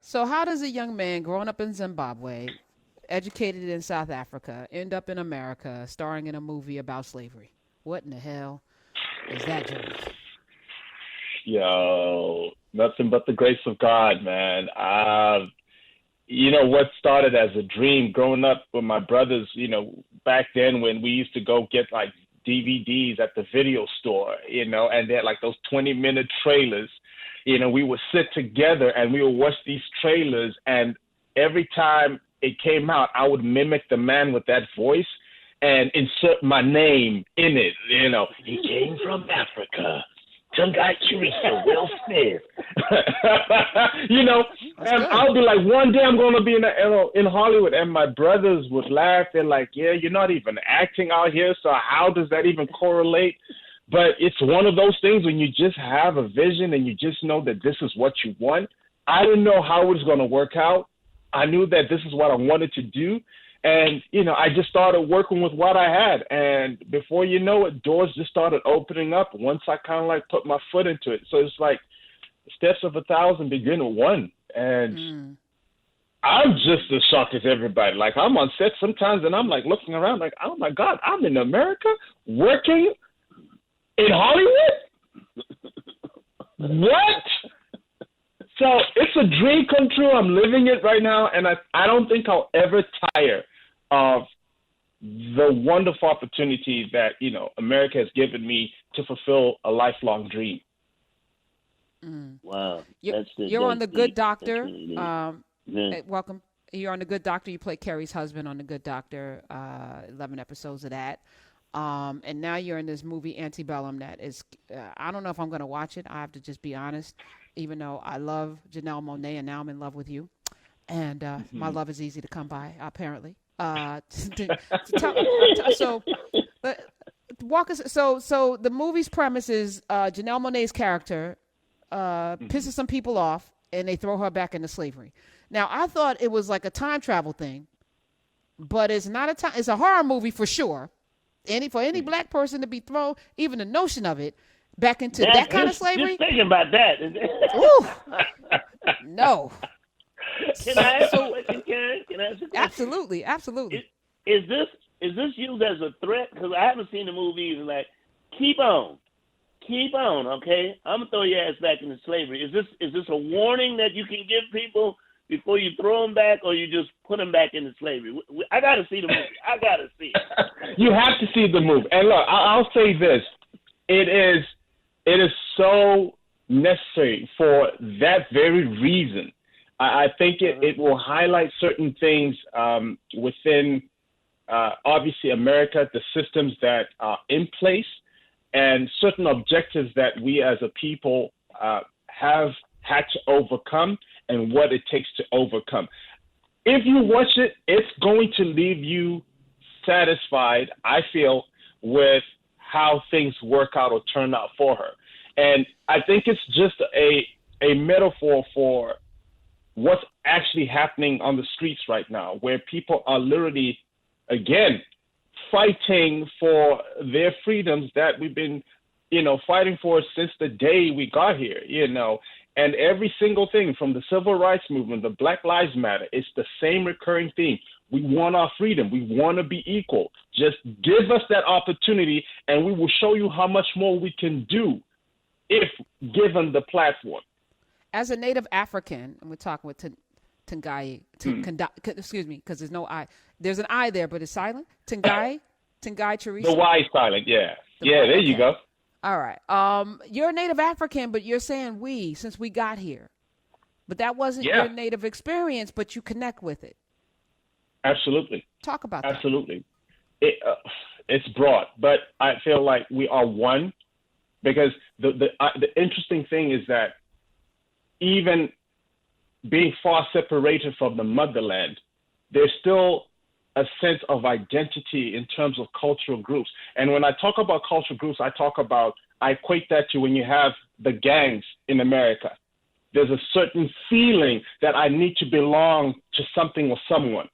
So how does a young man growing up in Zimbabwe, educated in South Africa, end up in America starring in a movie about slavery? What in the hell is that journey? Yo, nothing but the grace of God, man. What started as a dream growing up with my brothers, back then when we used to go get like DVDs at the video store, and they had like those 20-minute trailers. We would sit together and we would watch these trailers, and every time it came out, I would mimic the man with that voice and insert my name in it. He came from Africa. Tongayi Chirisa, Will Smith. And I'll be like, one day I'm going to be in Hollywood. And my brothers would laugh. They're like, yeah, you're not even acting out here. So how does that even correlate? But it's one of those things when you just have a vision and you just know that this is what you want. I didn't know how it was going to work out. I knew that this is what I wanted to do. And, I just started working with what I had. And before you know it, doors just started opening up once I kind of like put my foot into it. So it's like steps of 1,000 begin with one. And I'm just as shocked as everybody. Like, I'm on set sometimes and I'm like looking around like, oh my God, I'm in America working in Hollywood? What? So it's a dream come true. I'm living it right now, and I don't think I'll ever tire of the wonderful opportunity that, America has given me to fulfill a lifelong dream. Wow. You're on The Good Doctor. Really Welcome. You're on The Good Doctor. You play Carrie's husband on The Good Doctor, 11 episodes of that. And now you're in this movie Antebellum that is, I don't know if I'm going to watch it. I have to just be honest, even though I love Janelle Monáe and now I'm in love with you. And my love is easy to come by, apparently. So walk us. So the movie's premise is Janelle Monáe's character pisses some people off and they throw her back into slavery. Now, I thought it was like a time travel thing, but it's not it's a horror movie for sure. For any black person to be thrown, even the notion of it, back into that kind of slavery. Just thinking about that. No. Can I ask a question, Karen? Can I ask a question? Absolutely. Is this used as a threat? Because I haven't seen the movie. And like, keep on, okay? I'm gonna throw your ass back into slavery. Is this a warning that you can give people before you throw them back, or you just put them back into slavery? I got to see the movie. I got to see it. You have to see the movie. And look, I'll say this. It is so necessary for that very reason. I think it will highlight certain things within, obviously, America, the systems that are in place, and certain objectives that we as a people have had to overcome and what it takes to overcome. If you watch it, it's going to leave you satisfied, I feel, with how things work out or turn out for her. And I think it's just a metaphor for what's actually happening on the streets right now, where people are literally, again, fighting for their freedoms that we've been, fighting for since the day we got here, And every single thing from the civil rights movement, the Black Lives Matter, it's the same recurring theme. We want our freedom. We want to be equal. Just give us that opportunity, and we will show you how much more we can do if given the platform. As a native African, and we're talking with Tongayi, excuse me, because there's no I. There's an I there, but it's silent. Tongayi Chirisa. The Y is silent, yeah. There you go. All right. You're a native African, but you're saying we, since we got here. But that wasn't your native experience, but you connect with it. Absolutely. Talk about that. Absolutely. It's broad, but I feel like we are one, because the interesting thing is that even being far separated from the motherland, there's still a sense of identity in terms of cultural groups. And when I talk about cultural groups, I equate that to when you have the gangs in America. There's a certain feeling that I need to belong to something or someone.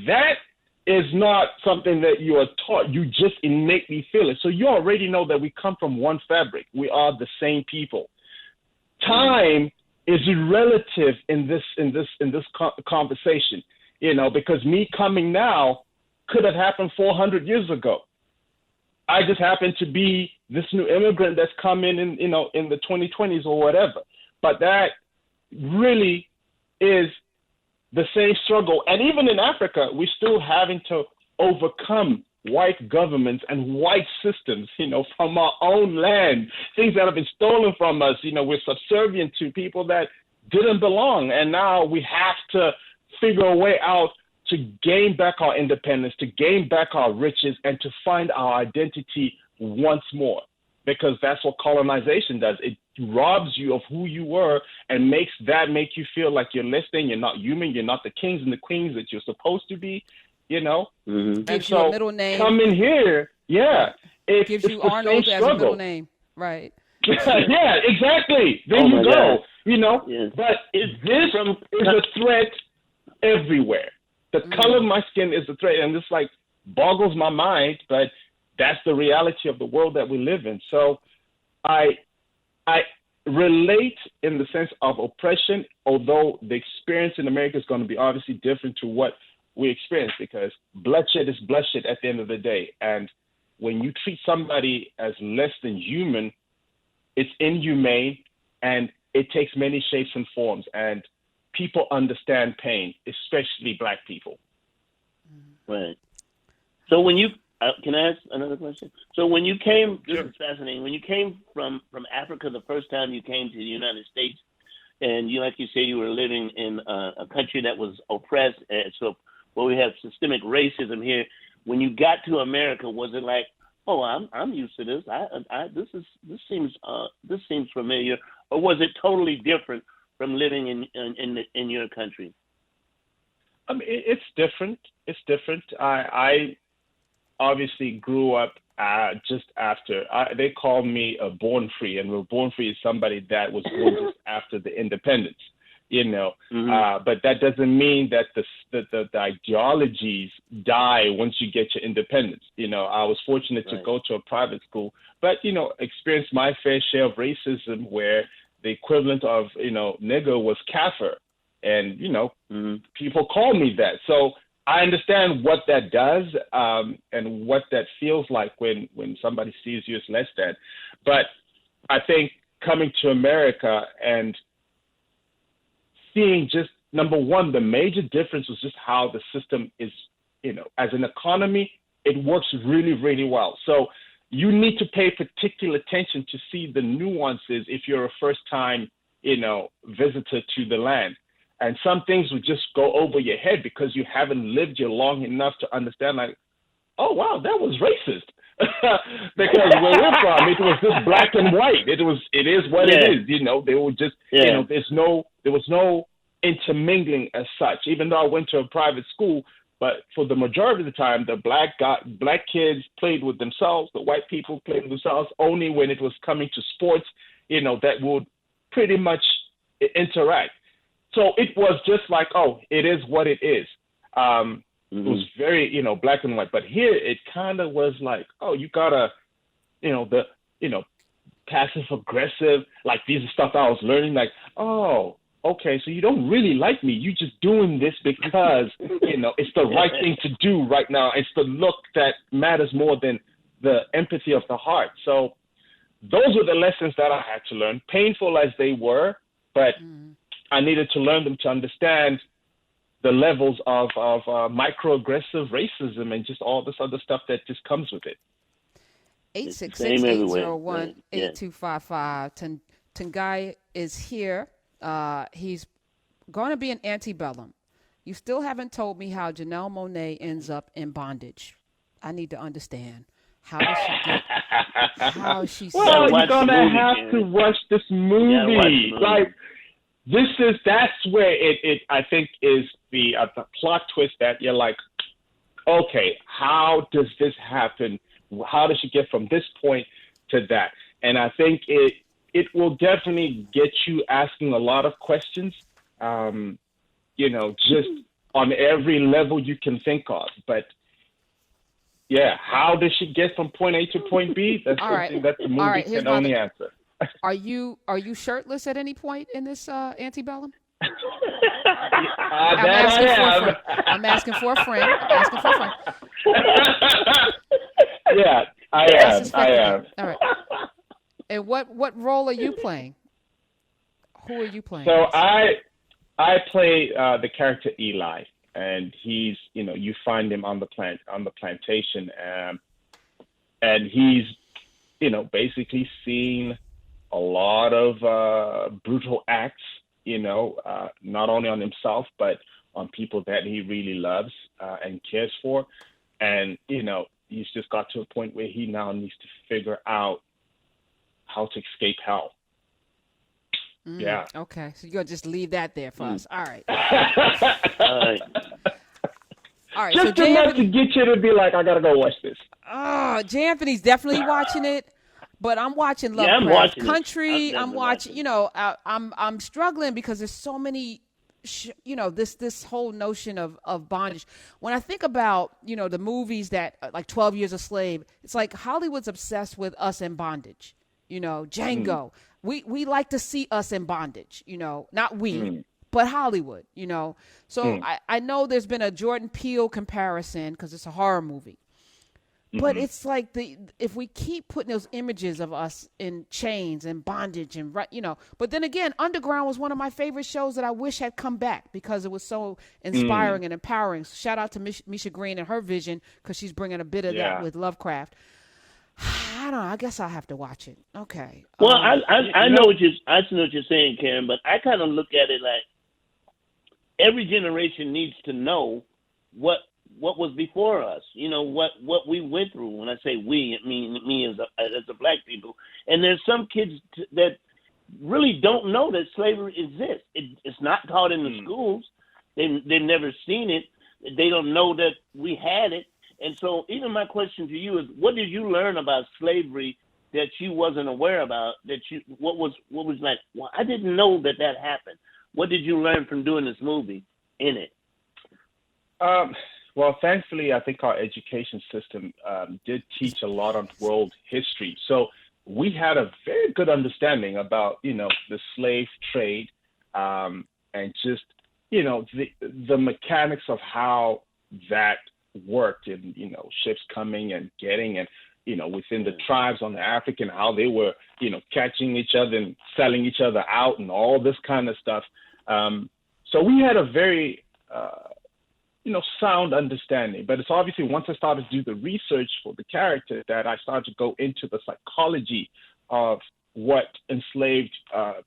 That is not something that you are taught. You just innately feel it. So you already know that we come from one fabric. We are the same people. Time is relative in this conversation, because me coming now could have happened 400 years ago. I just happen to be this new immigrant that's come in the 2020s or whatever. But that really is the same struggle. And even in Africa, we're still having to overcome white governments and white systems, from our own land, things that have been stolen from us. We're subservient to people that didn't belong. And now we have to figure a way out to gain back our independence, to gain back our riches, and to find our identity once more. Because that's what colonization does. It robs you of who you were and make you feel like you're less than, you're not human, you're not the kings and the queens that you're supposed to be, Mm-hmm. Gives you a middle name. Coming here, it gives you Arnold as a middle name, right? Yeah, exactly. There you go. God. Yes. But this is a threat everywhere. The color of my skin is a threat, and this boggles my mind, but that's the reality of the world that we live in. So I relate in the sense of oppression, although the experience in America is going to be obviously different to what we experience, because bloodshed is bloodshed at the end of the day. And when you treat somebody as less than human, it's inhumane, and it takes many shapes and forms. And people understand pain, especially Black people. Right. So when you can I ask another question? So when you came, this Sure. is fascinating. When you came from Africa the first time you came to the United States, and like you say, you were living in a country that was oppressed, we have systemic racism here. When you got to America, was it like, oh, I'm used to this. This seems familiar, or was it totally different from living in your country? I mean, it's different. It's different. I obviously grew up just after. They call me a born free, and born free is somebody that was born just after the independence. But that doesn't mean that the ideologies die once you get your independence. I was fortunate to go to a private school, but experienced my fair share of racism, where the equivalent of nigger was kafir, and people call me that. So I understand what that does, and what that feels like when somebody sees you as less than. But I think coming to America and seeing just, number one, the major difference was just how the system is, as an economy, it works really, really well. So you need to pay particular attention to see the nuances if you're a first-time, visitor to the land. And some things would just go over your head because you haven't lived here long enough to understand, like, oh, wow, that was racist. Because where we're from, it was just black and white. It is what it is. They were just, there was no intermingling as such. Even though I went to a private school, but for the majority of the time, the black kids played with themselves. The white people played with themselves. Only when it was coming to sports, that would pretty much interact. So it was just like, oh, it is what it is. It was very, black and white. But here it kind of was like, oh, you gotta, passive aggressive, like these are stuff I was learning, like, oh, okay, so you don't really like me. You just doing this because, it's the right thing to do right now. It's the look that matters more than the empathy of the heart. So those were the lessons that I had to learn, painful as they were, but I needed to learn them to understand the levels of microaggressive racism and just all this other stuff that just comes with it. 866-801-8255. Tongayi is here. He's going to be in Antebellum. You still haven't told me how Janelle Monáe ends up in bondage. I need to understand. How does she get? How she? Well, you're gonna have to watch this movie. Like, that's where it I think is the plot twist that you're like, okay, how does this happen? How does she get from this point to that? And I think it will definitely get you asking a lot of questions, just on every level you can think of. But yeah, how does she get from point A to point B? That's something that the movie can only answer. Are you shirtless at any point in this Antebellum? I'm That asking for a I friend. I'm asking for a friend. I'm asking for a friend. am. Yeah, I I am. I suspected that. am. All right. And what role are you playing? Who are you playing So as? I play the character Eli, and he's you find him on the plantation, and he's basically seen a lot of brutal acts, not only on himself but on people that he really loves and cares for, and he's just got to a point where he now needs to figure out how to escape hell. Yeah. Okay, so you're gonna just leave that there for us. All right. All right. So Just enough to get you to be like, I gotta go watch this. Oh, J. Anthony's definitely watching it, but I'm watching Lovecraft I'm watching Country. I'm I'm watching. I'm struggling because there's so many. This whole notion of bondage. When I think about the movies that like 12 Years a Slave, it's like Hollywood's obsessed with us in bondage. Django. We like to see us in bondage. Not we. But Hollywood, So I know there's been a Jordan Peele comparison because it's a horror movie. But it's like if we keep putting those images of us in chains and bondage and but then again, Underground was one of my favorite shows that I wish had come back because it was so inspiring and empowering. So shout out to Misha Green and her vision because she's bringing a bit of that with Lovecraft. I don't know. I guess I'll have to watch it. Okay. Well, I know what you're saying, Karen, but I kind of look at it like every generation needs to know what was before us. What we went through. When I say we, it means me as a black people. And there's some kids that really don't know that slavery exists. It's not taught in the schools. They've never seen it. They don't know that we had it. And so even my question to you is, what did you learn about slavery that you wasn't aware about, what was like, well, I didn't know that happened. What did you learn from doing this movie in it? Well, thankfully, I think our education system did teach a lot on world history. So we had a very good understanding about, the slave trade and just, the mechanics of how that worked and, ships coming and getting and, within the tribes on the African, how they were, catching each other and selling each other out and all this kind of stuff. So we had a very, sound understanding. But it's obviously once I started to do the research for the character that I started to go into the psychology of what enslaved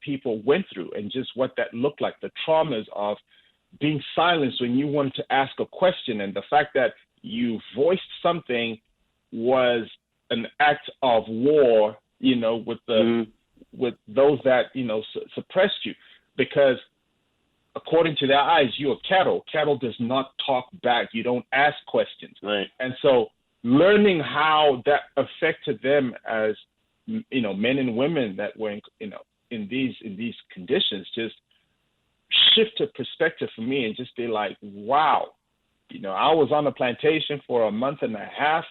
people went through and just what that looked like, the traumas of being silenced when you wanted to ask a question, and the fact that you voiced something was an act of war, with with those that suppressed you, because according to their eyes, you're cattle. Cattle does not talk back. You don't ask questions, right? And so learning how that affected them as men and women that were in these conditions just shifted perspective for me and just be like, wow, I was on a plantation for a month and a half,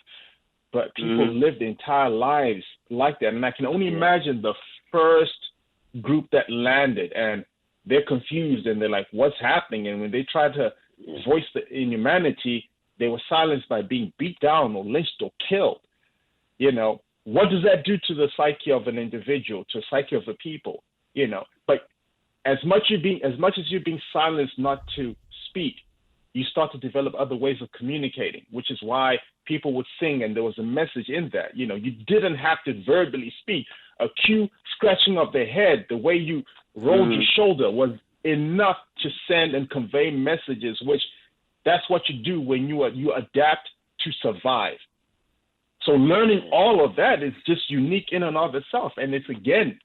but people lived entire lives like that. And I can only imagine the first group that landed and they're confused and they're like, what's happening? And when they tried to voice the inhumanity, they were silenced by being beat down or lynched or killed. What does that do to the psyche of an individual, to the psyche of the people? But as much as you're being silenced not to speak, you start to develop other ways of communicating, which is why people would sing and there was a message in that. You didn't have to verbally speak. A cue scratching of the head, the way you rolled your shoulder was enough to send and convey messages, which that's what you do when you adapt to survive. So learning all of that is just unique in and of itself. And it's, again,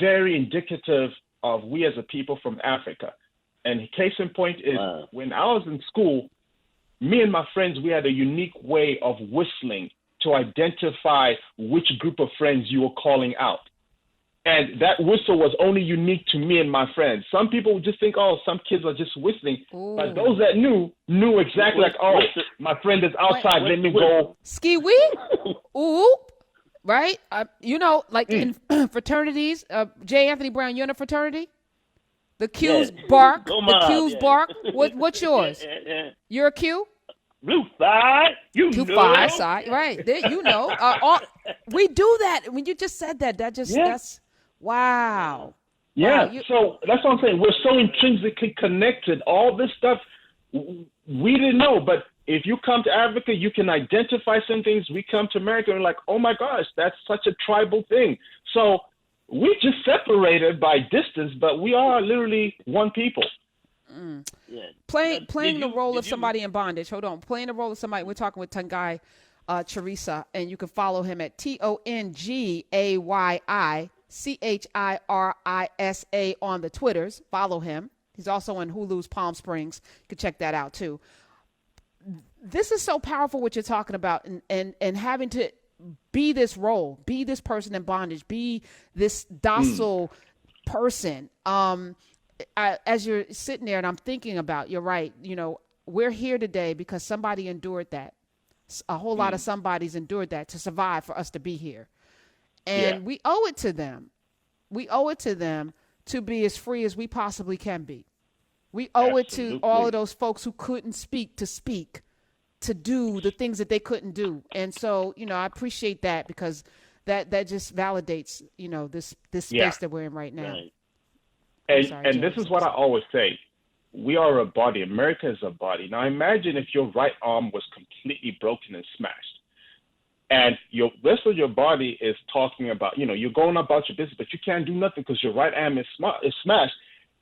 very indicative of we as a people from Africa. And case in point is when I was in school, me and my friends, we had a unique way of whistling to identify which group of friends you were calling out. And that whistle was only unique to me and my friends. Some people would just think, oh, some kids are just whistling. Ooh. But those that knew exactly, like, oh, my friend is outside. Let me go. Ski wee? Ooh. right? Like in fraternities. J. Anthony Brown, you're in a fraternity. The Q's bark. Go The mob, Q's bark. What's yours? You're a Q. Blue side, Q five side, right? There, we do that. When you just said that, that's wow. Yeah. Wow, So that's what I'm saying. We're so intrinsically connected. All this stuff we didn't know, but if you come to Africa, you can identify some things. We come to America and we're like, oh my gosh, that's such a tribal thing. So we just separated by distance, but we are literally one people. Yeah. Playing the role of somebody in bondage. Hold on. Playing the role of somebody. We're talking with Tongayi Chirisa, and you can follow him at TONGAYICHIRISA on the Twitters. Follow him. He's also in Hulu's Palm Springs. You can check that out too. This is so powerful what you're talking about, and having to be this role, be this person in bondage, be this docile person. As you're sitting there and I'm thinking about, you're right, we're here today because somebody endured that. A whole lot of somebody's endured that to survive for us to be here. And we owe it to them. We owe it to them to be as free as we possibly can be. We owe it to all of those folks who couldn't speak, to do the things that they couldn't do. And so, I appreciate that, because that just validates, this space that we're in right now. Right. And this is what I always say. We are a body. America is a body. Now imagine if your right arm was completely broken and smashed. And your rest of your body is talking about, you're going about your business, but you can't do nothing because your right arm is smashed.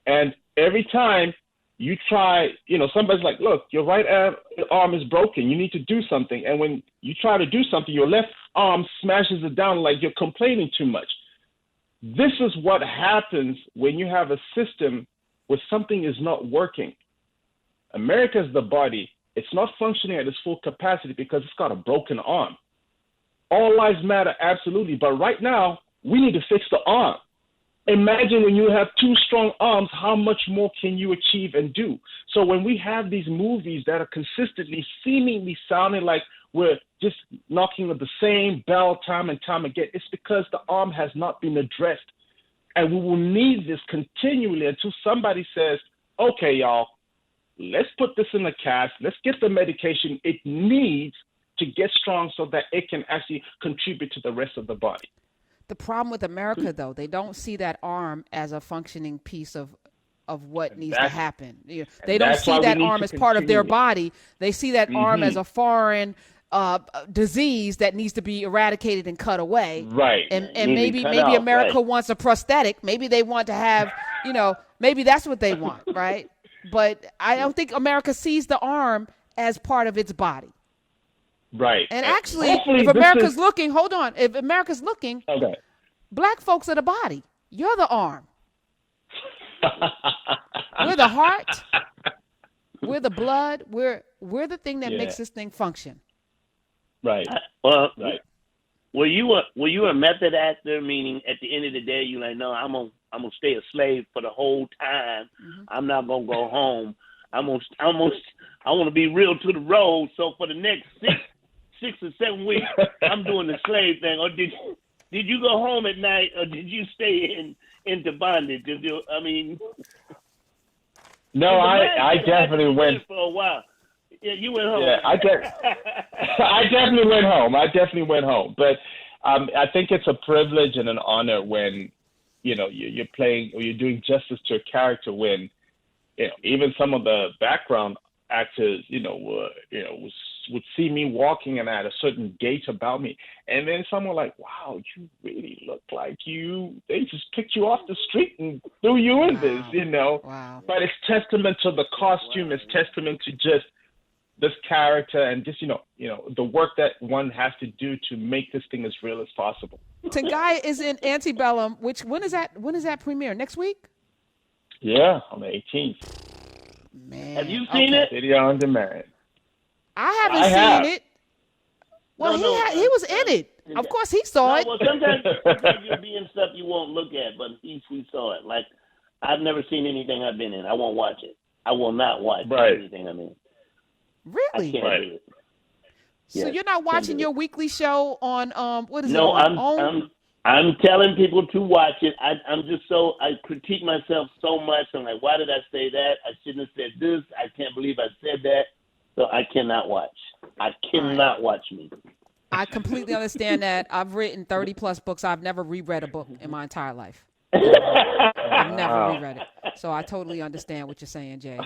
And every time you try, somebody's like, look, your right arm is broken. You need to do something. And when you try to do something, your left arm smashes it down like you're complaining too much. This is what happens when you have a system where something is not working. America is the body. It's not functioning at its full capacity because it's got a broken arm. All lives matter, absolutely. But right now, we need to fix the arm. Imagine when you have two strong arms, how much more can you achieve and do? So when we have these movies that are consistently, seemingly sounding like we're just knocking on the same bell time and time again, it's because the arm has not been addressed. And we will need this continually until somebody says, okay, y'all, let's put this in a cast. Let's get the medication it needs to get strong so that it can actually contribute to the rest of the body. The problem with America, though, they don't see that arm as a functioning piece of what needs to happen. They don't see that arm as part of their body. They see that arm as a foreign disease that needs to be eradicated and cut away. Right. And maybe America wants a prosthetic. Maybe they want to have, maybe that's what they want, right? But I don't think America sees the arm as part of its body. Right. And actually, if America's looking, hold on. If America's looking, black folks are the body. You're the arm. We're the heart. We're the blood. We're the thing that makes this thing function. Right. Well, right. Were you a method actor? Meaning, at the end of the day, you're like, no, I'm gonna stay a slave for the whole time. Mm-hmm. I'm not gonna go home. I want to be real to the road. So for the next 6 or 7 weeks, I'm doing the slave thing. Or did you go home at night, or did you stay into bondage? No, I definitely went for a while. Yeah, you went home. Yeah, I definitely went home. But I think it's a privilege and an honor when you're playing or you're doing justice to a character when even some of the background actors would see me walking and I had a certain gait about me, and then someone like, wow, you really look like they just picked you off the street and threw you in this. Wow. But it's testament to the costume. It's testament to just this character and just the work that one has to do to make this thing as real as possible. Tongayi is in Antebellum. When is that premiere? Next week? Yeah, on the 18th. Man, have you seen it? Video on demand. I haven't seen it. Well, he was in it. Of course, he saw it. Well, sometimes you'll be in stuff you won't look at, but he saw it. Like, I've never seen anything I've been in. I won't watch it. I will not watch anything I'm in. Really? I can't do it. So Yes, you're not can watching do it. your weekly show on what is it No, on I'm OWN? I'm I'm telling people to watch it. I'm just so I critique myself so much. I'm like, why did I say that? I shouldn't have said this. I can't believe I said that. So I cannot watch. I All right. cannot watch me. I completely understand that. I've written 30 plus books. I've never reread a book in my entire life. Never. I've never Wow. reread it. So I totally understand what you're saying, Jay.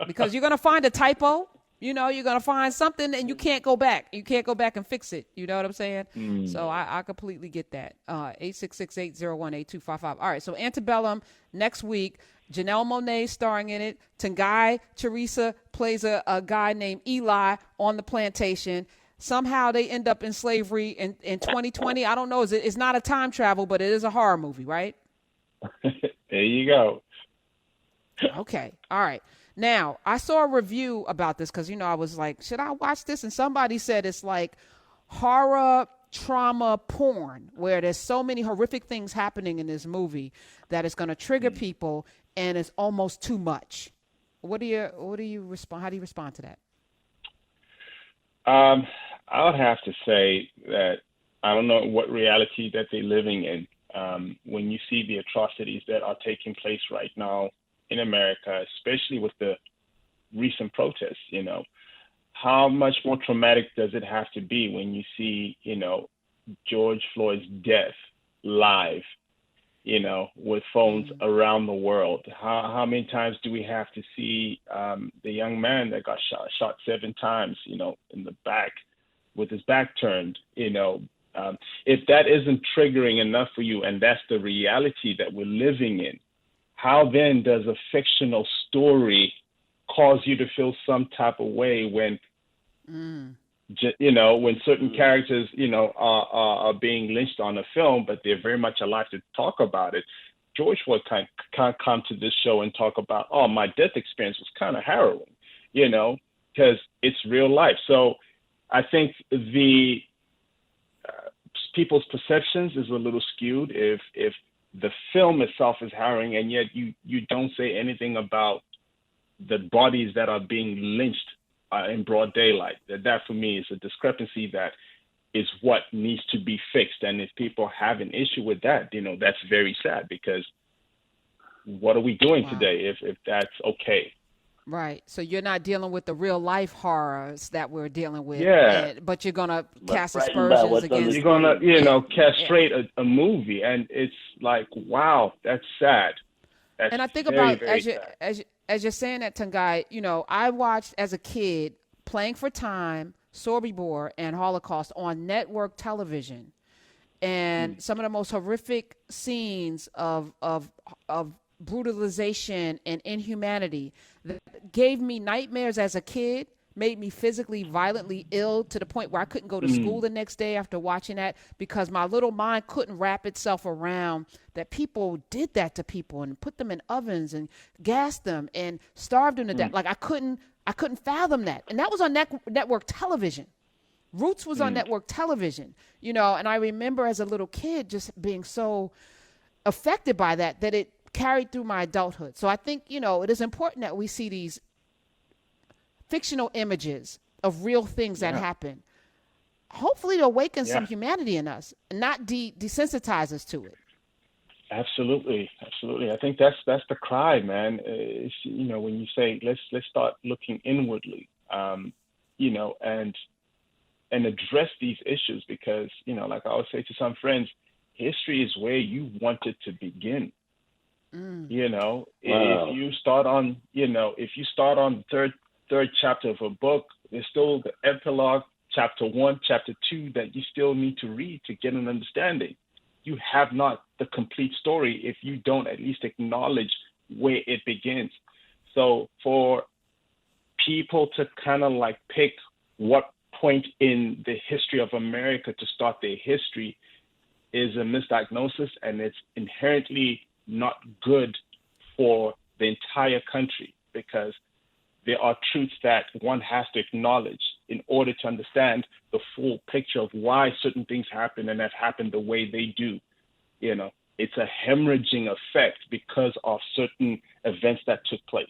Because you're going to find a typo. You're going to find something and you can't go back. You can't go back and fix it. You know what I'm saying? So I completely get that. 866-801-8255. All right. So Antebellum next week. Janelle Monáe starring in it. Tongayi Chirisa plays a guy named Eli on the plantation. Somehow they end up in slavery in 2020. I don't know. It's not a time travel, but it is a horror movie, right? There you go. Okay. All right. Now, I saw a review about this because, I was like, should I watch this? And somebody said it's like horror trauma porn where there's so many horrific things happening in this movie that it's going to trigger people and it's almost too much. What do you respond? How do you respond to that? I would have to say that I don't know what reality that they're living in. When you see the atrocities that are taking place right now in America, especially with the recent protests, how much more traumatic does it have to be when you see, George Floyd's death live, with phones around the world? How many times do we have to see the young man that got shot 7 times, in the back with his back turned, if that isn't triggering enough for you and that's the reality that we're living in, how then does a fictional story cause you to feel some type of way when, when certain characters, are being lynched on a film, but they're very much alive to talk about it? George Floyd can't come to this show and talk about, oh, my death experience was kind of harrowing, because it's real life. So I think the people's perceptions is a little skewed if the film itself is harrowing and yet you don't say anything about the bodies that are being lynched in broad daylight. That for me is a discrepancy that is what needs to be fixed. And if people have an issue with that, that's very sad, because what are we doing today if that's okay? Right. So you're not dealing with the real life horrors that we're dealing with. Yeah. But you're going to cast frightened by aspersions what's on the against. You're gonna, And- castrate a movie, and it's like, wow, that's sad. That's And I think very, about very sad. as you're saying that, Tongayi, I watched as a kid Playing for Time, Sobibor, and Holocaust on network television, and some of the most horrific scenes of brutalization and inhumanity that gave me nightmares as a kid, made me physically violently ill to the point where I couldn't go to school the next day after watching that, because my little mind couldn't wrap itself around that people did that to people and put them in ovens and gassed them and starved them to death. Like I couldn't fathom that. And that was on network television. Roots was on network television, and I remember as a little kid just being so affected by that it carried through my adulthood. So I think, it is important that we see these fictional images of real things that happen. Hopefully to awaken some humanity in us and not desensitize us to it. Absolutely. I think that's the cry, man. It's, when you say let's start looking inwardly, and address these issues, because like I always say to some friends, history is where you want it to begin. If you start on the third chapter of a book, there's still the epilogue, chapter 1, chapter 2 that you still need to read to get an understanding. You have not the complete story if you don't at least acknowledge where it begins. So for people to kind of like pick what point in the history of America to start their history is a misdiagnosis, and it's inherently not good for the entire country, because there are truths that one has to acknowledge in order to understand the full picture of why certain things happen and have happened the way they do. It's a hemorrhaging effect because of certain events that took place.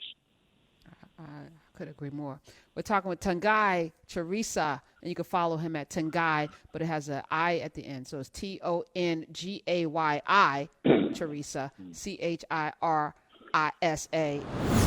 I could agree agree more. We're talking with Tongayi Chirisa, and you can follow him at Tongayi, but it has an I at the end. So it's TongayI Chirisa, Chirisa.